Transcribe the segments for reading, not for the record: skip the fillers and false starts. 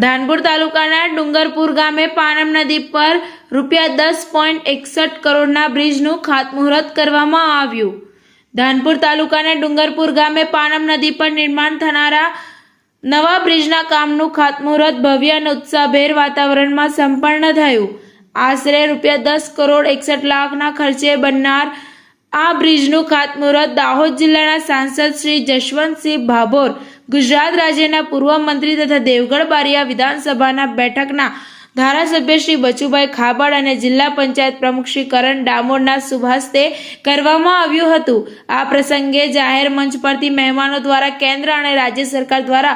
ધાનપુર તાલુકાના ડુંગરપુર ગામે પાનમ નદી પર ₹10.61 કરોડના બ્રિજનું ખાતમુહૂર્ત કરવામાં આવ્યું। ધાનપુર તાલુકાના ડુંગરપુર ગામે પાનમ નદી પર નિર્માણ થનારા નવા બ્રિજના કામનું ખાતમુહૂર્ત ભવ્ય અને ઉત્સાહભેર વાતાવરણમાં સંપન્ન થયું। આશરે ₹10.61 ખર્ચે બનનાર આ બ્રિજનું ખાતમુહૂર્ત દાહોદ જિલ્લાના સાંસદ શ્રી જશવંતસિંહ ભાભોર, ગુજરાત રાજ્યના પૂર્વ મંત્રી તથા દેવગઢ બારિયા વિધાનસભાના બેઠકના ધારાસભ્ય શ્રી બચુભાઈ ખાબડ અને જિલ્લા પંચાયત પ્રમુખ શ્રી કરણ ડામોરના શુભ હસ્તે કરવામાં આવ્યું હતું। આ પ્રસંગે જાહેર મંચ પરથી મહેમાનો દ્વારા કેન્દ્ર અને રાજ્ય સરકાર દ્વારા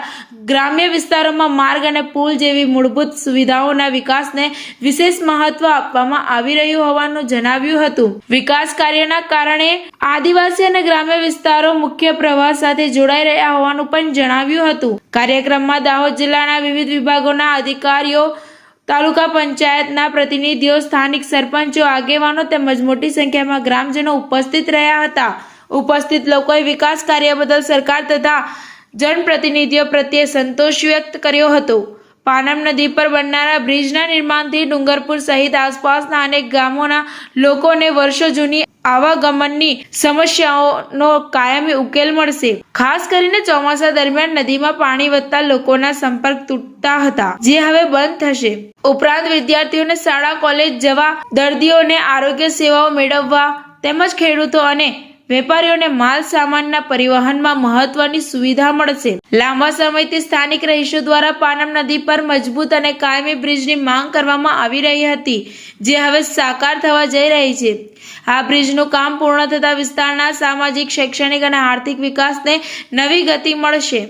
ગ્રામ્ય વિસ્તારોમાં માર્ગ અને પુલ જેવી મૂળભૂત સુવિધાઓના વિકાસને વિશેષ મહત્વ આપવામાં આવી રહ્યું હોવાનું જણાવ્યું હતું। વિકાસ કાર્યના કારણે આદિવાસી અને ગ્રામ્ય વિસ્તારો મુખ્ય પ્રવાહ સાથે જોડાઈ રહ્યા હોવાનું પણ જણાવ્યું હતું। કાર્યક્રમમાં દાહોદ જિલ્લાના વિવિધ વિભાગોના અધિકારીઓ, તાલુકા પંચાયતના પ્રતિનિધિઓ, સ્થાનિક સરપંચો, આગેવાનો તેમજ મોટી સંખ્યામાં ગ્રામજનો ઉપસ્થિત રહ્યા હતા। ઉપસ્થિત લોકોએ વિકાસ કાર્ય બદલ સરકાર તથા જનપ્રતિનિધિઓ પ્રત્યે સંતોષ વ્યક્ત કર્યો હતો। પાનમ નદી પર બનનારા બ્રિજના નિર્માણથી ડુંગરપુર સહિત આસપાસના અનેક ગામોના લોકોને વર્ષો જૂની આવાગમનની સમસ્યાઓનો કાયમી ઉકેલ મળશે। ખાસ કરીને ચોમાસા દરમિયાન નદીમાં પાણી વધતા લોકોના સંપર્ક તૂટતા હતા, જે હવે બંધ થશે। ઉપરાંત વિદ્યાર્થીઓને શાળા કોલેજ જવા, દર્દીઓને આરોગ્ય સેવાઓ મેળવવા તેમજ ખેડૂતો અને વેપારીઓને માલ સામાનના પરિવહનમાં મહત્વની સુવિધા મળશે। લાંબા સમયથી સ્થાનિક રહીશો દ્વારા પાનમ નદી પર મજબૂત અને કાયમી બ્રિજની માંગ કરવામાં આવી રહી હતી, જે હવે સાકાર થવા જઈ રહી છે। આ બ્રિજનું કામ પૂર્ણ થતા વિસ્તારના સામાજિક, શૈક્ષણિક અને આર્થિક વિકાસને નવી ગતિ મળશે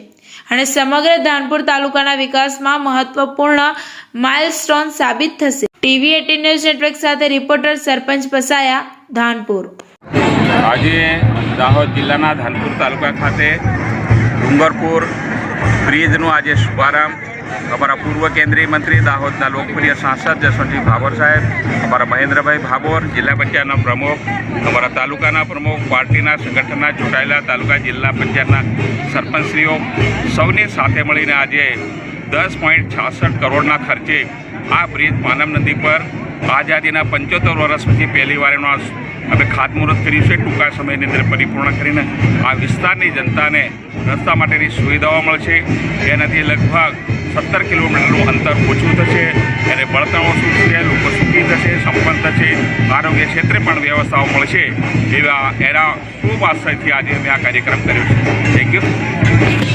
અને સમગ્ર ધાનપુર તાલુકાના વિકાસમાં મહત્વપૂર્ણ માઇલસ્ટોન સાબિત થશે। ટીવી 18 ન્યૂઝ નેટવર્ક સાથે રિપોર્ટર સરપંચ પસાયા, ધાનપુર। આજે દાહોદ જિલ્લાના ધાનપુર તાલુકા ખાતે ડુંગરપુર બ્રિજનો આજે શુભારંભ અમારા પૂર્વ કેન્દ્રીય મંત્રી, દાહોદના લોકપ્રિય સાંસદ જશવંતસિંહ ભાભોર સાહેબ, અમારા મહેન્દ્રભાઈ ભાભોર, જિલ્લા પંચાયતના પ્રમુખ, અમારા તાલુકાના પ્રમુખ, પાર્ટીના સંગઠનના ચૂંટાયેલા તાલુકા જિલ્લા પંચાયતના સરપંચશ્રીઓ સૌની સાથે મળીને આજે 10.66 કરોડના ખર્ચે આ બ્રિજ પાનમ નદી પર આઝાદીના 75 વર્ષ પછી પહેલી વાર એનો અમે ખાતમુહૂર્ત કર્યું છે। ટૂંકા સમયની અંદર પરિપૂર્ણ કરીને આ વિસ્તારની જનતાને રસ્તા માટેની સુવિધાઓ મળશે। એનાથી લગભગ 17 કિલોમીટરનું અંતર ઓછું થશે, એને બળતણ ઓછું થશે, લોકો સુખી થશે, સંપન્ન થશે, આરોગ્ય ક્ષેત્રે પણ વ્યવસ્થાઓ મળશે। એવા એના શુભ આશયથી આજે અમે આ કાર્યક્રમ કર્યો છે। Thank you.